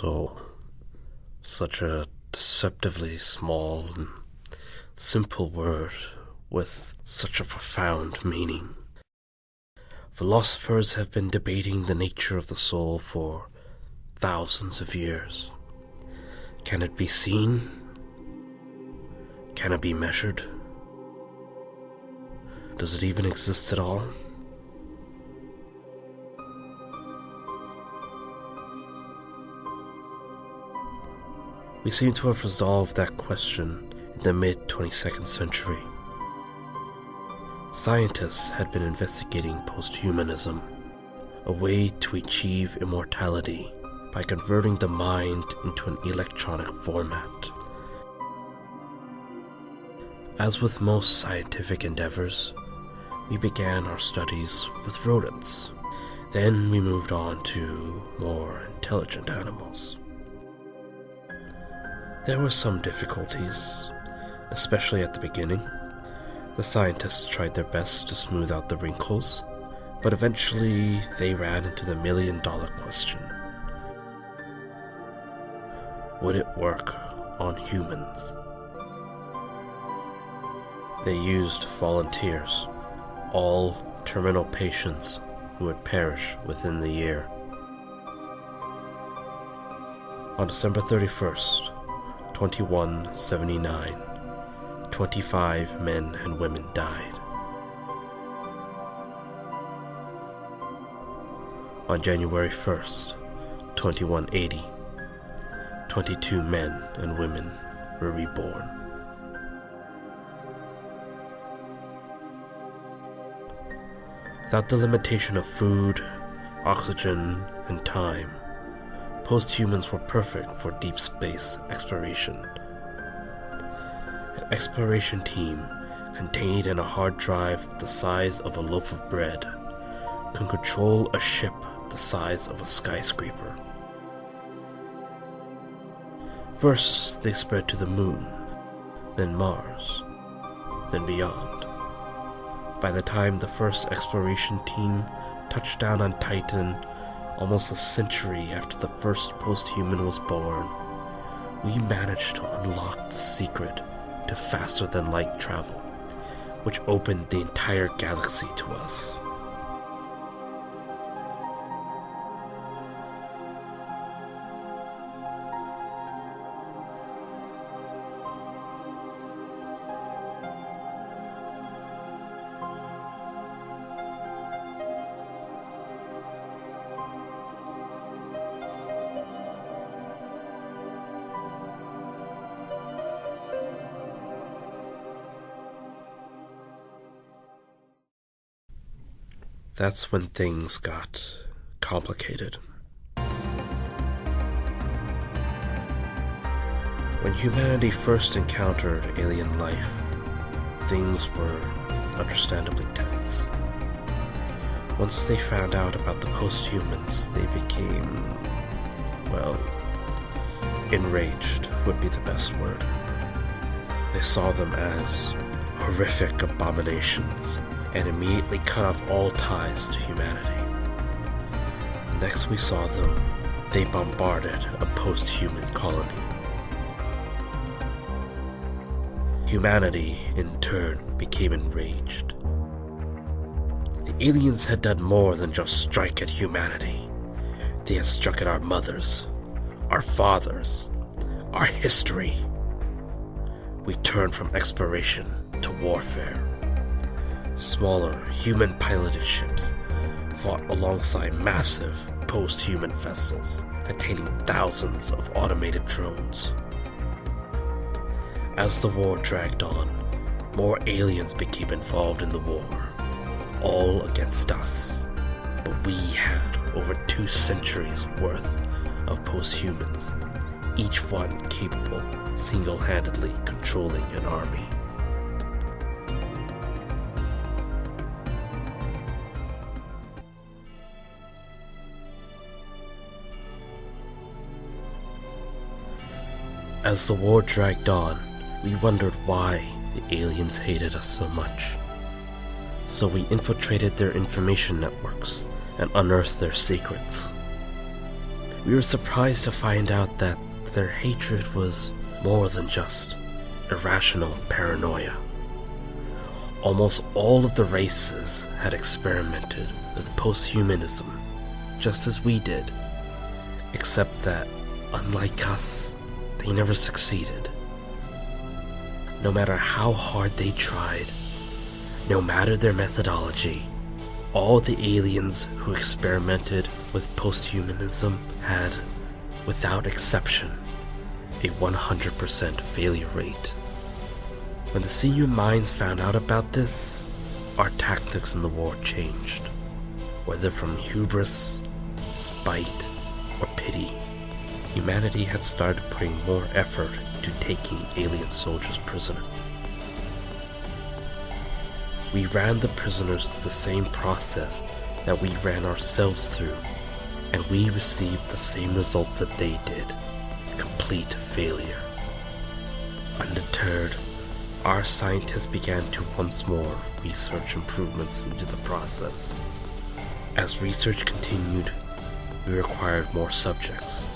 soul. Such a deceptively small and simple word with such a profound meaning. Philosophers have been debating the nature of the soul for thousands of years. Can it be seen? Can it be measured? Does it even exist at all? We seem to have resolved that question in the mid-22nd century. Scientists had been investigating posthumanism, a way to achieve immortality by converting the mind into an electronic format. As with most scientific endeavors, we began our studies with rodents. Then we moved on to more intelligent animals. There were some difficulties, especially at the beginning. The scientists tried their best to smooth out the wrinkles, but eventually they ran into the million-dollar question. Would it work on humans? They used volunteers, all terminal patients who would perish within the year. On December 31st, 2179, 25 men and women died. On January 1st, 2180, 22 men and women were reborn. Without the limitation of food, oxygen, and time, posthumans were perfect for deep space exploration. An exploration team contained in a hard drive the size of a loaf of bread can control a ship the size of a skyscraper. First, they spread to the moon, then Mars, then beyond. By the time the first exploration team touched down on Titan, almost a century after the first posthuman was born, we managed to unlock the secret to faster-than-light travel, which opened the entire galaxy to us. That's when things got complicated. When humanity first encountered alien life, things were understandably tense. Once they found out about the posthumans, they became, well, enraged would be the best word. They saw them as horrific abominations and immediately cut off all ties to humanity. The next we saw them, they bombarded a post-human colony. Humanity, in turn, became enraged. The aliens had done more than just strike at humanity. They had struck at our mothers, our fathers, our history. We turned from exploration to warfare. Smaller, human-piloted ships fought alongside massive, post-human vessels containing thousands of automated drones. As the war dragged on, more aliens became involved in the war, all against us. But we had over 2 centuries worth of posthumans, each one capable single-handedly controlling an army. As the war dragged on, we wondered why the aliens hated us so much. So we infiltrated their information networks and unearthed their secrets. We were surprised to find out that their hatred was more than just irrational paranoia. Almost all of the races had experimented with posthumanism, just as we did, except that, unlike us, they never succeeded. No matter how hard they tried, no matter their methodology, all the aliens who experimented with posthumanism had, without exception, a 100% failure rate. When the senior minds found out about this, our tactics in the war changed. Whether from hubris, spite, or pity, humanity had started putting more effort into taking alien soldiers prisoner. We ran the prisoners through the same process that we ran ourselves through, and we received the same results that they did: complete failure. Undeterred, our scientists began to once more research improvements into the process. As research continued, we required more subjects,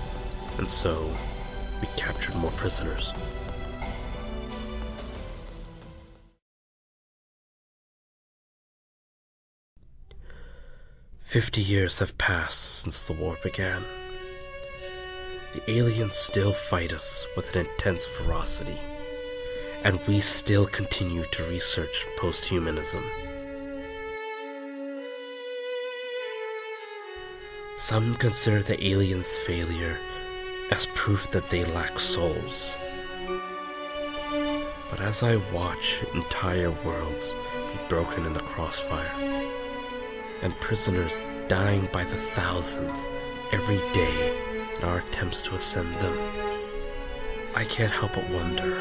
and so we captured more prisoners. "50 years have passed since the war began. The aliens still fight us with an intense ferocity, and we still continue to research posthumanism. Some consider the aliens' failure as proof that they lack souls. But as I watch entire worlds be broken in the crossfire, and prisoners dying by the thousands every day in our attempts to ascend them, I can't help but wonder,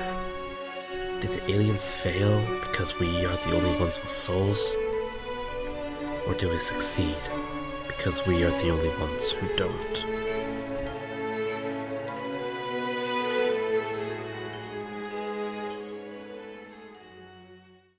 did the aliens fail because we are the only ones with souls? Or did we succeed because we are the only ones who don't?